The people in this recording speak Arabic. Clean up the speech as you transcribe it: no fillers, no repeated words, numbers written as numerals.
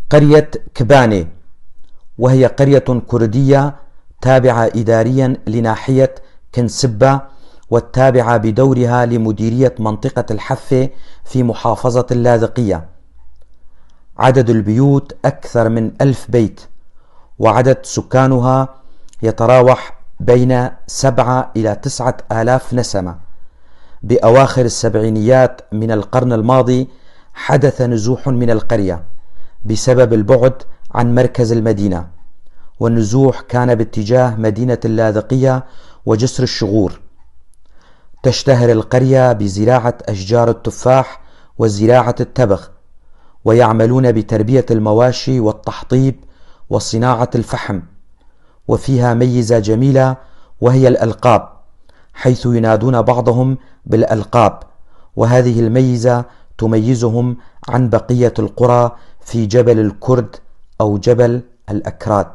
قرية كباني، وهي قرية كردية تابعة إداريا لناحية كنسبة، والتابعة بدورها لمديرية منطقة الحفة في محافظة اللاذقية. عدد البيوت أكثر من 1000 بيت، وعدد سكانها يتراوح بين 7 إلى 9 آلاف نسمة. بأواخر السبعينيات من القرن الماضي حدث نزوح من القرية بسبب البعد عن مركز المدينة، والنزوح كان باتجاه مدينة اللاذقية وجسر الشغور. تشتهر القرية بزراعة أشجار التفاح وزراعة التبغ، ويعملون بتربية المواشي والتحطيب وصناعة الفحم. وفيها ميزة جميلة وهي الألقاب، حيث ينادون بعضهم بالألقاب، وهذه الميزة تميزهم عن بقية القرى في جبل الكرد أو جبل الأكراد.